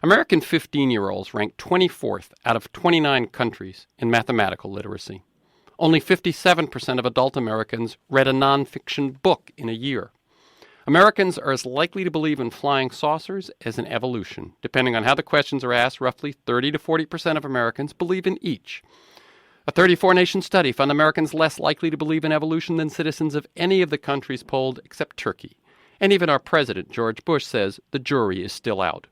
American 15-year-olds rank 24th out of 29 countries in mathematical literacy. Only 57% of adult Americans read a nonfiction book in a year. Americans are as likely to believe in flying saucers as in evolution. Depending on how the questions are asked, roughly 30 to 40% of Americans believe in each. A 34-nation study found Americans less likely to believe in evolution than citizens of any of the countries polled except Turkey. And even our president, George Bush, says the jury is still out.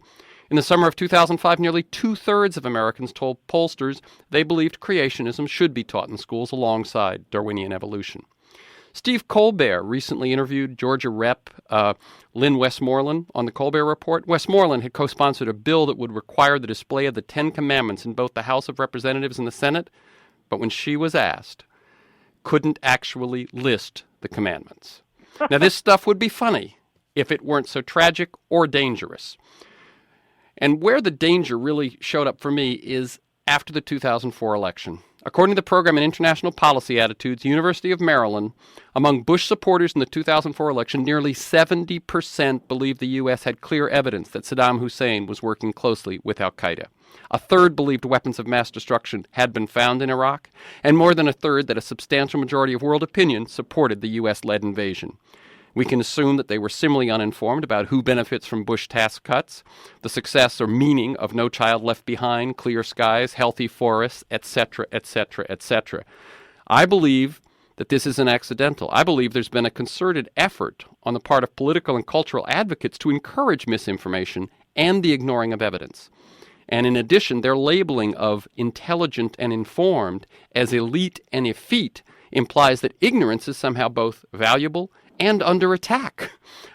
In the summer of 2005, nearly two-thirds of Americans told pollsters they believed creationism should be taught in schools alongside Darwinian evolution. Steve Colbert recently interviewed Georgia Rep. Lynn Westmoreland on the Colbert Report. Westmoreland had co-sponsored a bill that would require the display of the Ten Commandments in both the House of Representatives and the Senate, but when she was asked, couldn't actually list the commandments. Now, this stuff would be funny if it weren't so tragic or dangerous. And where the danger really showed up for me is after the 2004 election. According to the program in International Policy Attitudes, University of Maryland, among Bush supporters in the 2004 election, nearly 70% believed the U.S. had clear evidence that Saddam Hussein was working closely with al-Qaeda. A third believed weapons of mass destruction had been found in Iraq, and more than a third that a substantial majority of world opinion supported the U.S.-led invasion. We can assume that they were similarly uninformed about who benefits from Bush tax cuts, the success or meaning of No Child Left Behind, clear skies, healthy forests, etc., etc., etc. I believe that this isn't accidental. I believe there's been a concerted effort on the part of political and cultural advocates to encourage misinformation and the ignoring of evidence. And in addition, their labeling of intelligent and informed as elite and effete implies that ignorance is somehow both valuable and under attack.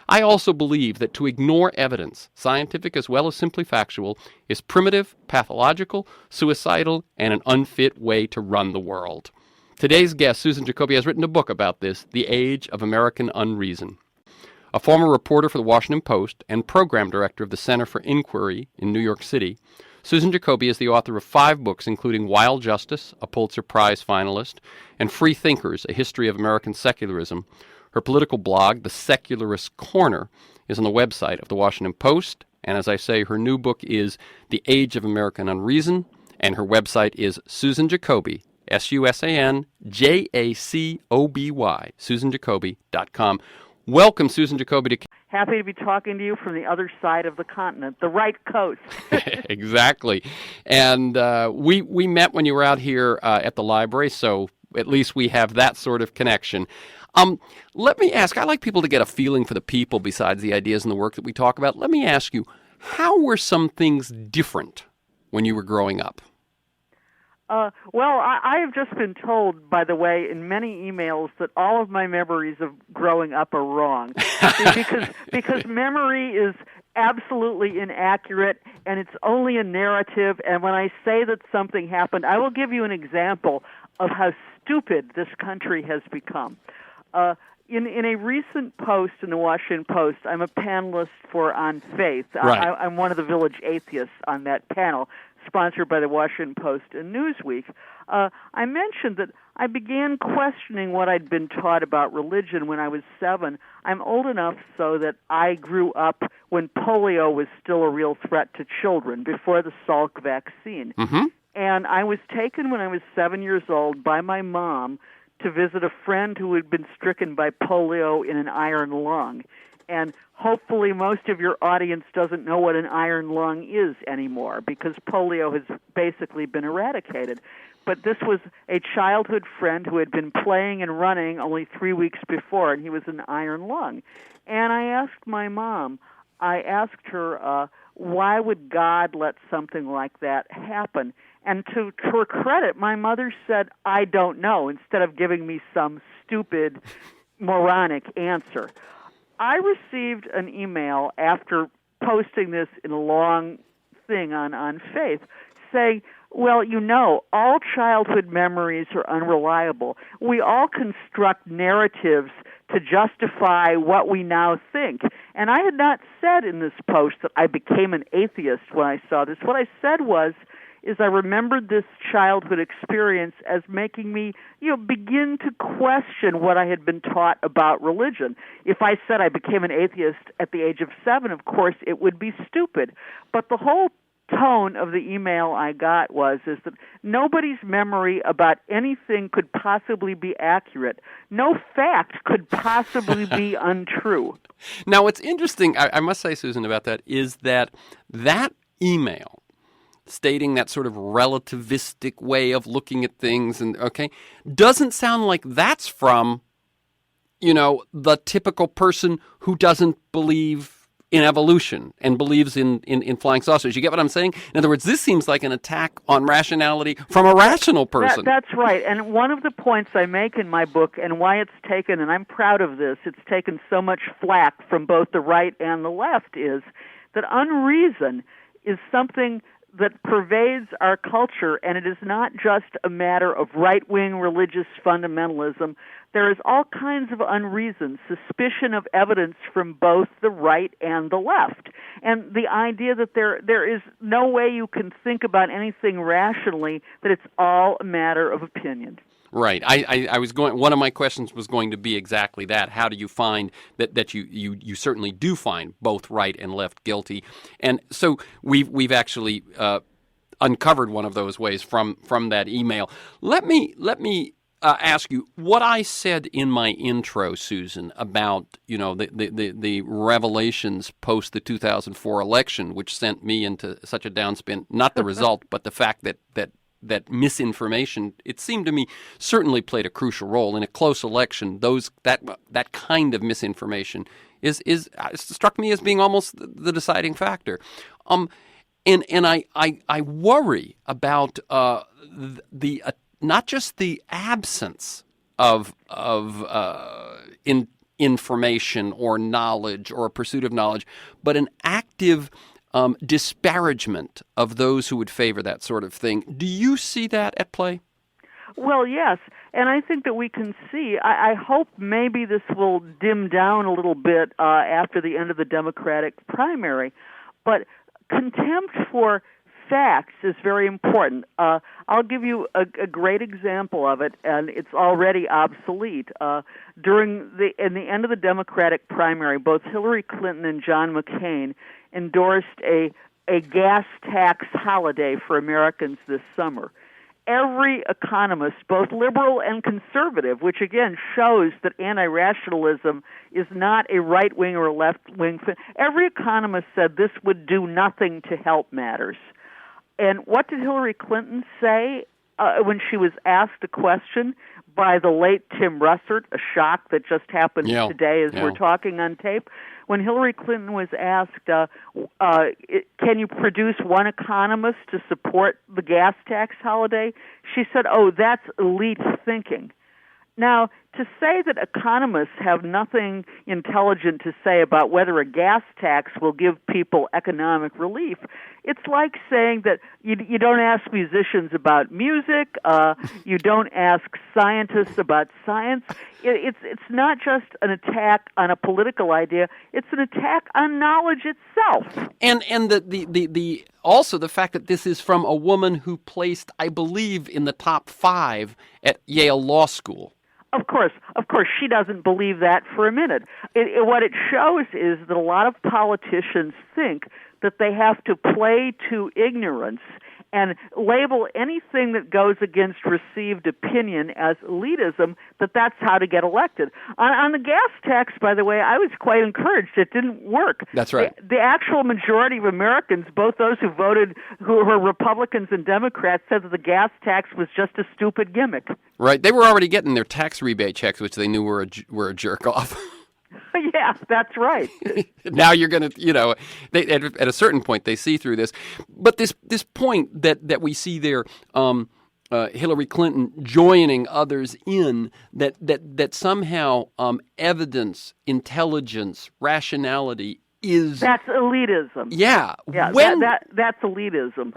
I also believe that to ignore evidence, scientific as well as simply factual, is primitive, pathological, suicidal, and an unfit way to run the world. Today's guest, Susan JACOBY, has written a book about this, The Age of American Unreason. A former reporter for the Washington Post and program director of the Center for Inquiry in New York City, Susan JACOBY is the author of 5 books, including Wild Justice, a Pulitzer Prize finalist, and Free Thinkers, A History of American Secularism. Her political blog, The Secularist Corner, is on the website of the Washington Post. And as I say, her new book is The Age of American Unreason, and her website is Susan JACOBY, SUSANJACOBY, SusanJacoby.com. Welcome, Susan JACOBY. Happy to be talking to you from the other side of the continent, the right coast. Exactly. And we met when you were out here at the library, so at least we have that sort of connection. Let me ask, I like people to get a feeling for the people besides the ideas and the work that we talk about. Let me ask you, how were some things different when you were growing up? Well, I have just been told, by the way, in many emails that all of my memories of growing up are wrong. because memory is absolutely inaccurate, and it's only a narrative, and when I say that something happened, I will give you an example of how stupid this country has become. In a recent post in the Washington Post, I'm a panelist for On Faith. Right. I'm one of the village atheists on that panel, sponsored by the Washington Post and Newsweek. I mentioned that I began questioning what I'd been taught about religion when I was 7. I'm old enough so that I grew up when polio was still a real threat to children, before the Salk vaccine. Mm-hmm. And I was taken when I was 7 years old by my mom to visit a friend who had been stricken by polio in an iron lung. And hopefully most of your audience doesn't know what an iron lung is anymore, because polio has basically been eradicated. But this was a childhood friend who had been playing and running only 3 weeks before, and he was an iron lung. And I asked my mom, why would God let something like that happen? And to her credit, my mother said, I don't know, instead of giving me some stupid, moronic answer. I received an email after posting this in a long thing on Faith saying, well, you know, all childhood memories are unreliable. We all construct narratives to justify what we now think. And I had not said in this post that I became an atheist when I saw this. What I said was, is I remembered this childhood experience as making me, begin to question what I had been taught about religion. If I said I became an atheist at the age of 7, of course, it would be stupid. But the whole tone of the email I got is that nobody's memory about anything could possibly be accurate. No fact could possibly be untrue. Now, what's interesting, I must say, Susan, about that is that email stating that sort of relativistic way of looking at things doesn't sound like that's from, the typical person who doesn't believe in evolution and believes in flying saucers. You get what I'm saying? In other words, this seems like an attack on rationality from a rational person. That's right. And one of the points I make in my book, and why it's taken, and I'm proud of this, it's taken so much flack from both the right and the left, is that unreason is something that pervades our culture, and it is not just a matter of right-wing religious fundamentalism. There is all kinds of unreason, suspicion of evidence from both the right and the left. And the idea that there is no way you can think about anything rationally, that it's all a matter of opinion. Right. I was going. One of my questions was going to be exactly that. How do you find that you certainly do find both right and left guilty? And so we've actually uncovered one of those ways from that email. Let me ask you what I said in my intro, Susan, about the revelations post the 2004 election, which sent me into such a downspin. Not the result, but the fact that misinformation, it seemed to me, certainly played a crucial role in a close election. That kind of misinformation is struck me as being almost the deciding factor. And I worry about the not just the absence of information or knowledge or pursuit of knowledge, but an active disparagement of those who would favor that sort of thing. Do you see that at play? Well, yes, and I think that we can see, I hope maybe this will dim down a little bit after the end of the Democratic primary, but contempt for facts is very important. I'll give you a great example of it, and it's already obsolete. In the end of the Democratic primary, both Hillary Clinton and John McCain endorsed a gas tax holiday for Americans this summer. Every economist, both liberal and conservative, which again shows that anti-rationalism is not a right-wing or a left-wing thing, every economist said this would do nothing to help matters. And what did Hillary Clinton say when she was asked a question by the late Tim Russert, a shock that just happened today as we're talking on tape? When Hillary Clinton was asked, can you produce one economist to support the gas tax holiday? She said, that's elite thinking. Now, to say that economists have nothing intelligent to say about whether a gas tax will give people economic relief, it's like saying that you don't ask musicians about music, you don't ask scientists about science. It's not just an attack on a political idea; it's an attack on knowledge itself. And the also the fact that this is from a woman who placed, I believe, in the top 5 at Yale Law School. Of course, she doesn't believe that for a minute. What it shows is that a lot of politicians think that they have to play to ignorance and label anything that goes against received opinion as elitism, that's how to get elected. On the gas tax, by the way, I was quite encouraged. It didn't work. That's right. The actual majority of Americans, both those who were Republicans and Democrats, said that the gas tax was just a stupid gimmick. Right. They were already getting their tax rebate checks, which they knew were a jerk off. Yeah, that's right. Now you're going to, at a certain point they see through this. But this point that we see there, Hillary Clinton joining others in, that somehow evidence, intelligence, rationality is... That's elitism. Yeah. That's elitism.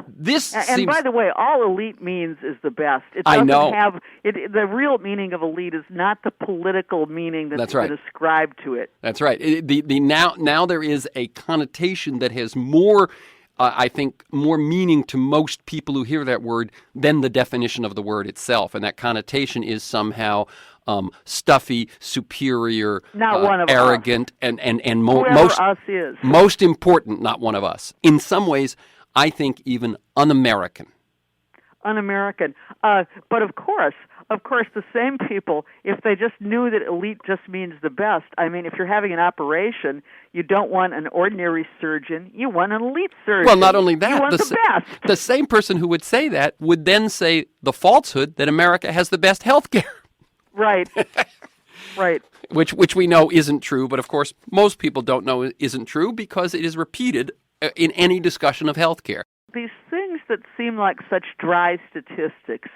And by the way, all elite means is the best. It doesn't have... the real meaning of elite is not the political meaning that's been ascribed to it. That's right. Now there is a connotation that has more I think, more meaning to most people who hear that word than the definition of the word itself. And that connotation is somehow stuffy, superior, not one of arrogant, us. and most us is. Most important, not one of us. In some ways, I think even un-American. Un-American. But of course, the same people, if they just knew that elite just means the best, I mean, if you're having an operation, you don't want an ordinary surgeon, you want an elite surgeon. Well, not only that, you want the best. The same person who would say that would then say the falsehood that America has the best health care. Right. Right. Which we know isn't true, but of course most people don't know isn't true because it is repeated in any discussion of health care. These things that seem like such dry statistics,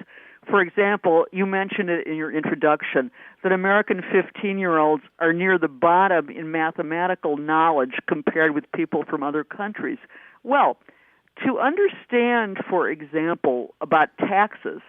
for example, you mentioned it in your introduction, that American 15-year-olds are near the bottom in mathematical knowledge compared with people from other countries. Well, to understand, for example, about taxes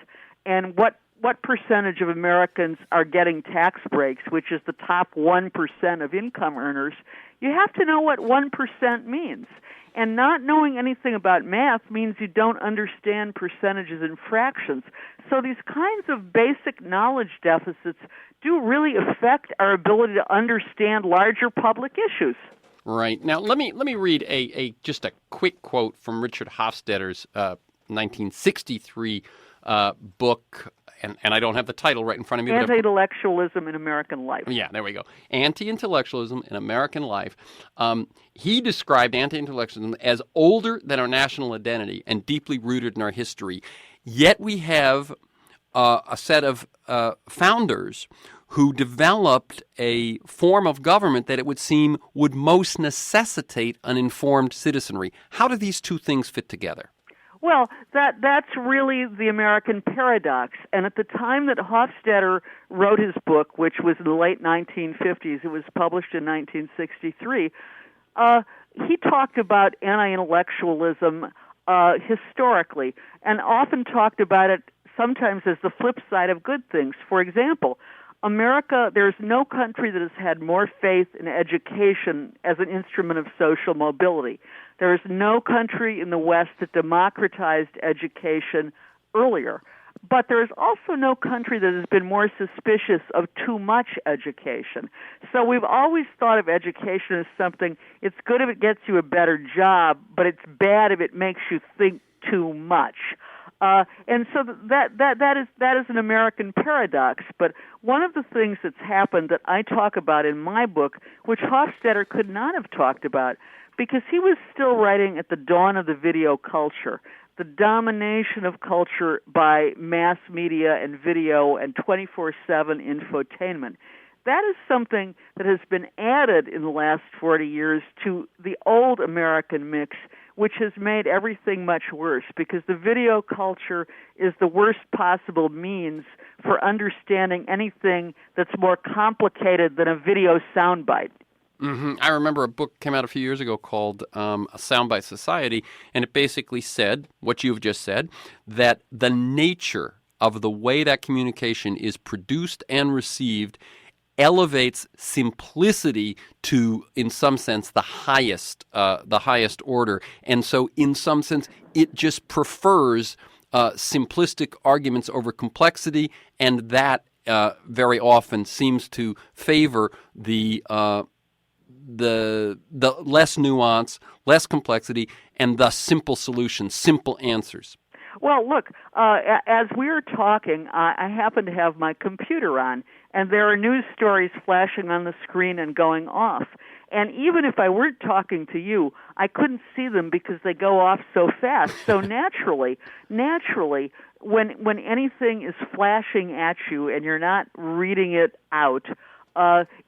and what percentage of Americans are getting tax breaks, which is the top 1% of income earners, you have to know what 1% means. And not knowing anything about math means you don't understand percentages and fractions. So these kinds of basic knowledge deficits do really affect our ability to understand larger public issues. Right. Now, let me read just a quick quote from Richard Hofstadter's 1963 book, and I don't have the title right in front of me. Anti-intellectualism in American Life. Yeah, there we go. Anti-intellectualism in American Life. He described anti-intellectualism as older than our national identity and deeply rooted in our history. Yet we have a set of founders who developed a form of government that it would seem would most necessitate an informed citizenry. How do these two things fit together? Well, that's really the American paradox. And at the time that Hofstadter wrote his book, which was in the late 1950s, it was published in 1963, he talked about anti-intellectualism historically and often talked about it sometimes as the flip side of good things. For example, America, there's no country that has had more faith in education as an instrument of social mobility. There is no country in the West that democratized education earlier. But there is also no country that has been more suspicious of too much education. So we've always thought of education as something, it's good if it gets you a better job, but it's bad if it makes you think too much. And so that is an American paradox. But one of the things that's happened that I talk about in my book, which Hofstadter could not have talked about, because he was still writing at the dawn of the video culture, the domination of culture by mass media and video and 24/7 infotainment. That is something that has been added in the last 40 years to the old American mix, which has made everything much worse, because the video culture is the worst possible means for understanding anything that's more complicated than a video soundbite. Mm-hmm. I remember a book came out a few years ago called A Soundbite Society, and it basically said, what you've just said, that the nature of the way that communication is produced and received elevates simplicity to, in some sense, the highest order. And so, in some sense, it just prefers simplistic arguments over complexity, and that very often seems to favor the less nuance, less complexity, and thus simple solutions, simple answers. Well, look, as we are talking, I happen to have my computer on, and there are news stories flashing on the screen and going off. And even if I weren't talking to you, I couldn't see them because they go off so fast. So naturally, when anything is flashing at you and you're not reading it out,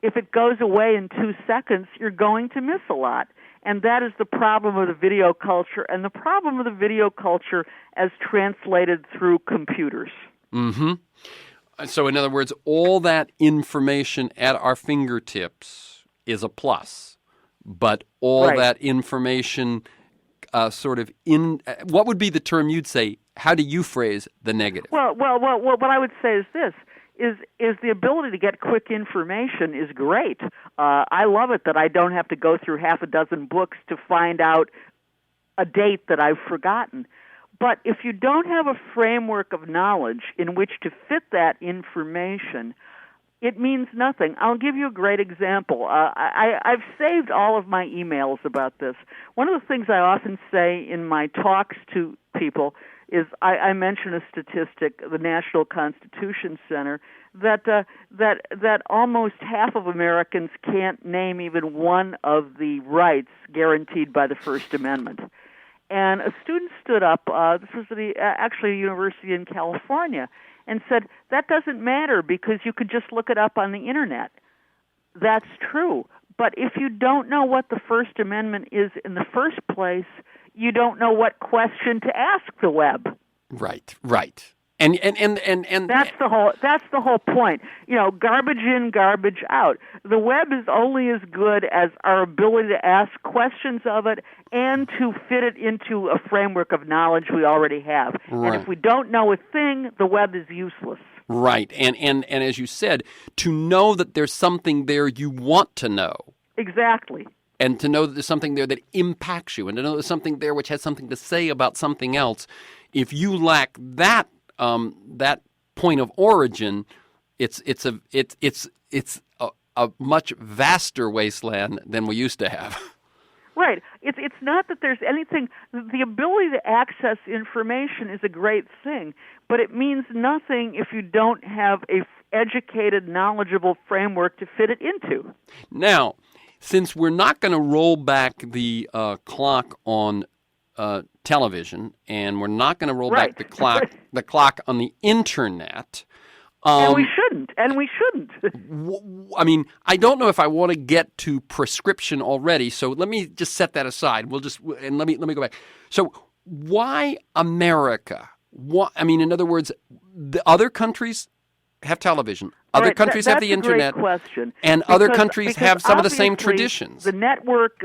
if it goes away in 2 seconds, you're going to miss a lot. And that is the problem of the video culture, and the problem of the video culture as translated through computers. Mm-hmm. So in other words, all that information at our fingertips is a plus, but all that information what would be the term you'd say? How do you phrase the negative? Well, what I would say is this. Is the ability to get quick information is great. I love it that I don't have to go through half a dozen books to find out a date that I've forgotten. But if you don't have a framework of knowledge in which to fit that information, it means nothing. I'll give you a great example. I've saved all of my emails about this. One of the things I often say in my talks to people is I mention a statistic, the National Constitution Center, that almost half of Americans can't name even one of the rights guaranteed by the First Amendment. And a student stood up, this was actually a university in California, and said, that doesn't matter because you could just look it up on the Internet. That's true. But if you don't know what the First Amendment is in the first place, you don't know what question to ask the web. Right. And that's the whole point. Garbage in, garbage out. The web is only as good as our ability to ask questions of it and to fit it into a framework of knowledge we already have. Right. And if we don't know a thing, the web is useless. Right. And as you said, to know that there's something there you want to know. Exactly. And to know that there's something there that impacts you, and to know there's something there which has something to say about something else. If you lack that point of origin, it's a much vaster wasteland than we used to have. Right. It's not that there's anything. The ability to access information is a great thing, but it means nothing if you don't have a educated, knowledgeable framework to fit it into. Now, since we're not going to roll back the clock on television, and we're not going to roll back the clock on the Internet. And we shouldn't. I mean, I don't know if I want to get to prescription already, so let me just set that aside. Let me go back. So, why America? In other words, the other countries have television. Other countries have the Internet. That's a great question. And other countries have some of the same traditions. The network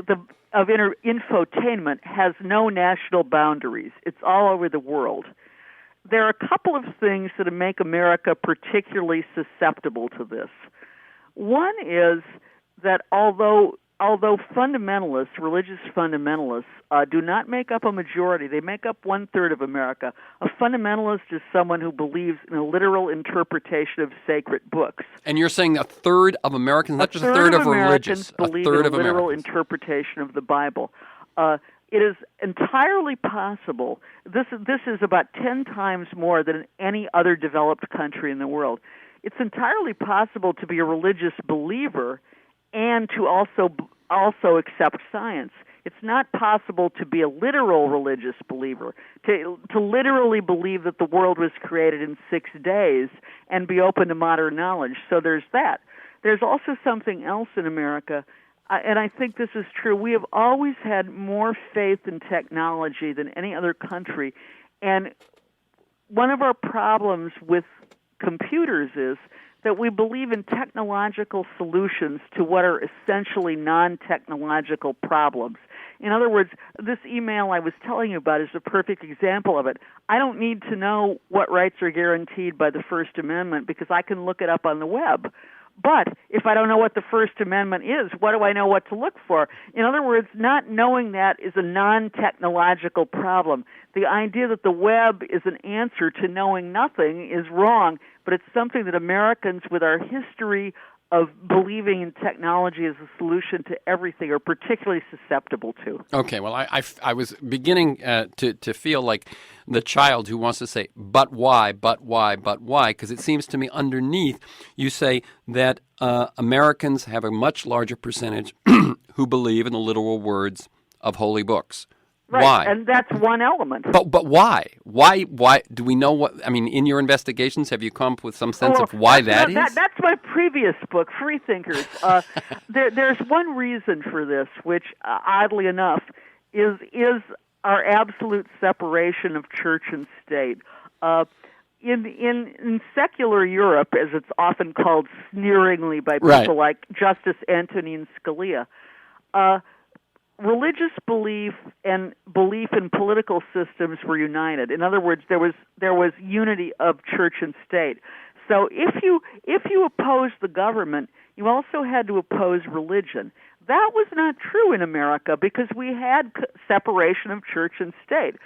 of infotainment has no national boundaries. It's all over the world. There are a couple of things that make America particularly susceptible to this. One is that although fundamentalists, religious fundamentalists, do not make up a majority, they make up 1/3 of America. A fundamentalist is someone who believes in a literal interpretation of sacred books. And you're saying 1/3 of Americans, not just a third of religious, a third of a literal interpretation of the Bible. It is entirely possible. This is about 10 times more than in any other developed country in the world. It's entirely possible to be a religious believer and to also accept science. It's not possible to be a literal religious believer, to literally believe that the world was created in 6 days and be open to modern knowledge. So there's that. There's also something else in America, and I think this is true. We have always had more faith in technology than any other country, and one of our problems with computers is that we believe in technological solutions to what are essentially non-technological problems. In other words, this email I was telling you about is a perfect example of it. I don't need to know what rights are guaranteed by the First Amendment because I can look it up on the web. But if I don't know what the First Amendment is, what do I know what to look for? In other words, not knowing that is a non-technological problem. The idea that the web is an answer to knowing nothing is wrong, but it's something that Americans with our history of believing in technology as a solution to everything are particularly susceptible to. Okay, well, I was beginning to feel like the child who wants to say, but why, because it seems to me underneath you say that Americans have a much larger percentage who believe in the literal words of holy books. Right, why? And that's one element. But why? Why? Do we know what? I mean, in your investigations, have you come up with some sense of why that is? That's my previous book, Free Thinkers. There's one reason for this, which, oddly enough, is our absolute separation of church and state. In secular Europe, as it's often called sneeringly by people like Justice Antonin Scalia, religious belief and belief in political systems were united. In other words, there was unity of church and state. So if you opposed the government, you also had to oppose religion. That was not true in America because we had separation of church and state.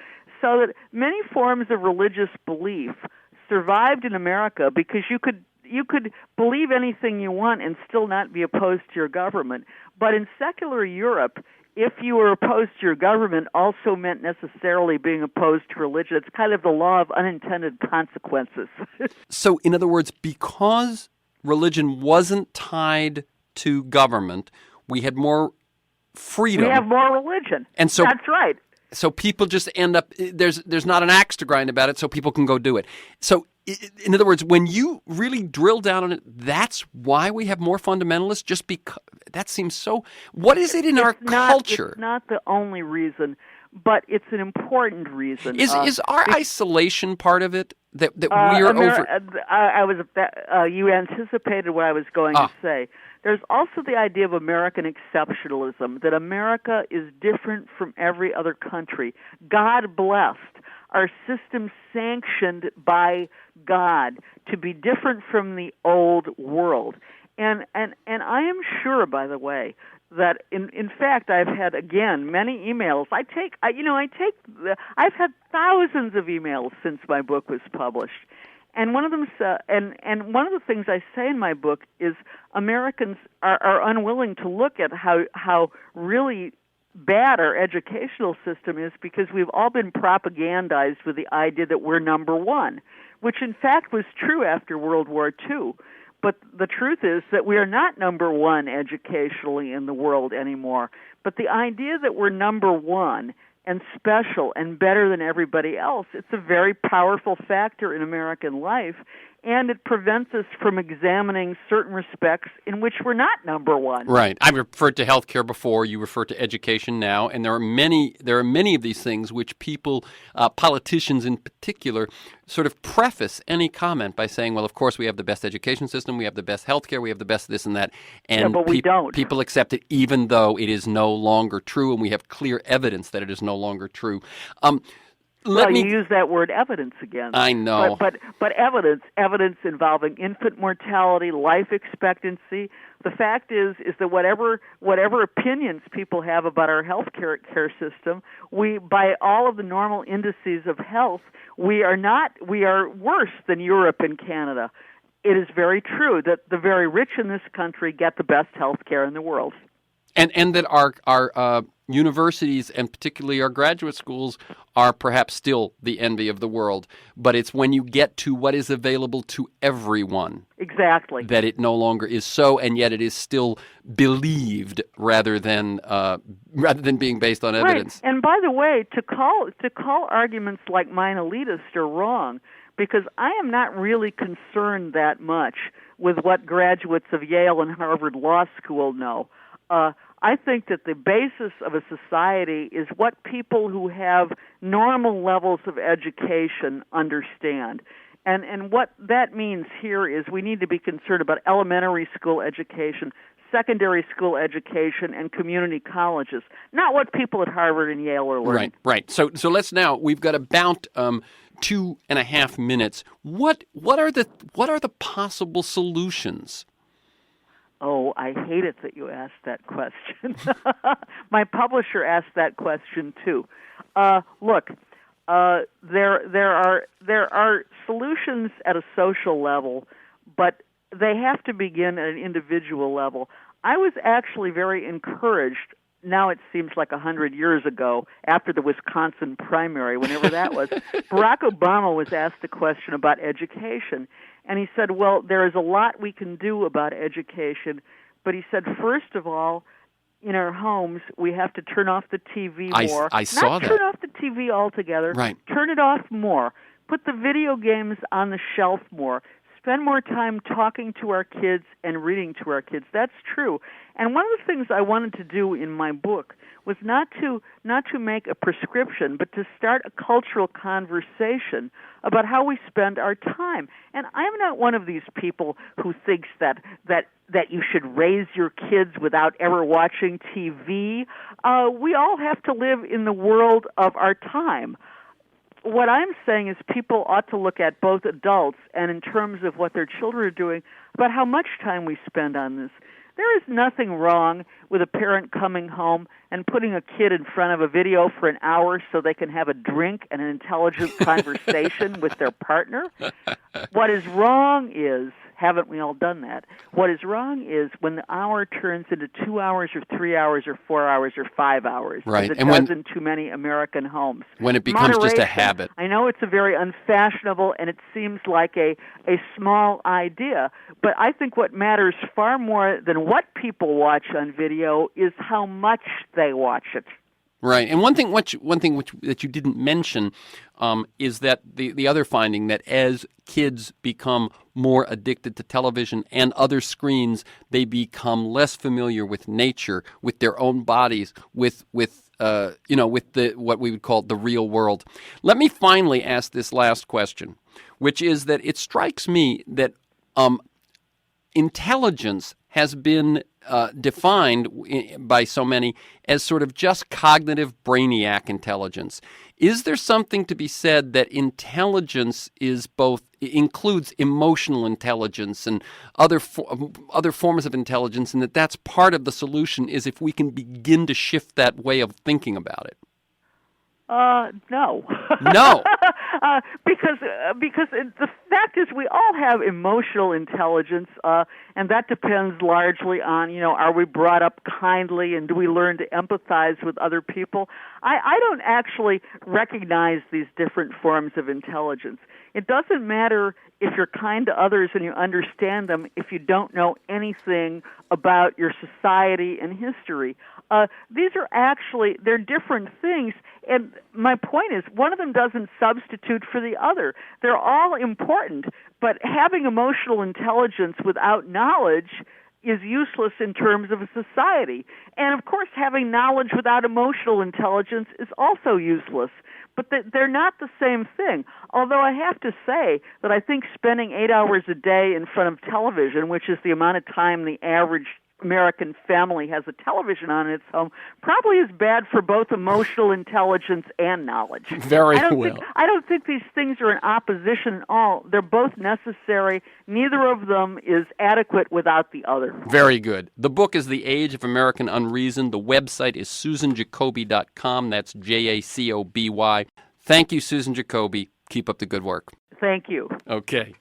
So that many forms of religious belief survived in America because you could believe anything you want and still not be opposed to your government. But in secular Europe, if you were opposed to your government also meant necessarily being opposed to religion. It's kind of the law of unintended consequences. So, in other words, because religion wasn't tied to government, we had more freedom. We have more religion. And so that's right. So people just end up, there's not an axe to grind about it, so people can go do it. So, in other words, when you really drill down on it, that's why we have more fundamentalists, just because that seems so, what is it in our culture? It's not the only reason, but it's an important reason. Is our isolation part of it? That we are over. You anticipated what I was going to say. There's also the idea of American exceptionalism, that America is different from every other country. God blessed. Our system sanctioned by God to be different from the old world. And I am sure, by the way, that in fact I've had again many emails. I've had thousands of emails since my book was published. And one of them and one of the things I say in my book is Americans are unwilling to look at how really bad our educational system is because we've all been propagandized with the idea that we're number one, which in fact was true after World War II. But the truth is that we are not number one educationally in the world anymore. But the idea that we're number one and special and better than everybody else, it's a very powerful factor in American life, and it prevents us from examining certain respects in which we're not number one. Right. I referred to healthcare before. You refer to education now, and there are many of these things which people, politicians in particular, sort of preface any comment by saying, well, of course we have the best education system, we have the best healthcare, we have the best this and that, and but we don't. People accept it even though it is no longer true, and we have clear evidence that it is no longer true. You use that word evidence again. I know. But evidence involving infant mortality, life expectancy. The fact is that whatever opinions people have about our health care system, by all of the normal indices of health, we are worse than Europe and Canada. It is very true that the very rich in this country get the best health care in the world. And that our universities, and particularly our graduate schools, are perhaps still the envy of the world. But it's when you get to what is available to everyone, exactly, that it no longer is so, and yet it is still believed rather than being based on evidence. Right. And by the way, to call arguments like mine elitist are wrong, because I am not really concerned that much with what graduates of Yale and Harvard Law School know. I think that the basis of a society is what people who have normal levels of education understand. And what that means here is we need to be concerned about elementary school education, secondary school education, and community colleges, not what people at Harvard and Yale are learning. Right. So let's now, we've got about 2.5 minutes. What are the possible solutions? Oh, I hate it that you asked that question. My publisher asked that question too. Look, there are solutions at a social level, but they have to begin at an individual level. I was actually very encouraged. Now it seems like 100 years ago, after the Wisconsin primary, whenever that was, Barack Obama was asked a question about education. And he said, well, there is a lot we can do about education. But he said, first of all, in our homes, we have to turn off the TV more. I saw that. Not turn off the TV altogether. Right. Turn it off more. Put the video games on the shelf more. Spend more time talking to our kids and reading to our kids. That's true. And one of the things I wanted to do in my book was not to make a prescription, but to start a cultural conversation about how we spend our time. And I'm not one of these people who thinks that you should raise your kids without ever watching TV. We all have to live in the world of our time. What I'm saying is people ought to look at both adults and in terms of what their children are doing about how much time we spend on this. There is nothing wrong with a parent coming home and putting a kid in front of a video for an hour so they can have a drink and an intelligent conversation with their partner. What is wrong is, haven't we all done that? What is wrong is when the hour turns into 2 hours or 3 hours or 4 hours or 5 hours, right. as it and does in too many American homes. When it becomes just a Moderation, habit. I know it's a very unfashionable and it seems like a small idea, but I think what matters far more than what people watch on video is how much they watch it. Right, and one thing that you didn't mention is that the other finding that as kids become more addicted to television and other screens, they become less familiar with nature, with their own bodies, with the what we would call the real world. Let me finally ask this last question, which is that it strikes me that intelligence has been defined by so many as sort of just cognitive brainiac intelligence. Is there something to be said that intelligence includes emotional intelligence and other forms of intelligence, and that's part of the solution is if we can begin to shift that way of thinking about it? No. No. Because the fact is we all have emotional intelligence, and that depends largely on, are we brought up kindly and do we learn to empathize with other people? I don't actually recognize these different forms of intelligence. It doesn't matter if you're kind to others and you understand them if you don't know anything about your society and history. These are they're different things, and my point is one of them doesn't substitute for the other. They're all important, but having emotional intelligence without knowledge is useless in terms of a society. And, of course, having knowledge without emotional intelligence is also useless. But they're not the same thing. Although I have to say that I think spending 8 hours a day in front of television, which is the amount of time the average American family has a television on in its home, probably is bad for both emotional intelligence and knowledge. Very well. I don't think these things are in opposition at all. They're both necessary. Neither of them is adequate without the other. Very good. The book is The Age of American Unreason. The website is SusanJacoby.com. That's JACOBY. Thank you, Susan Jacoby. Keep up the good work. Thank you. Okay.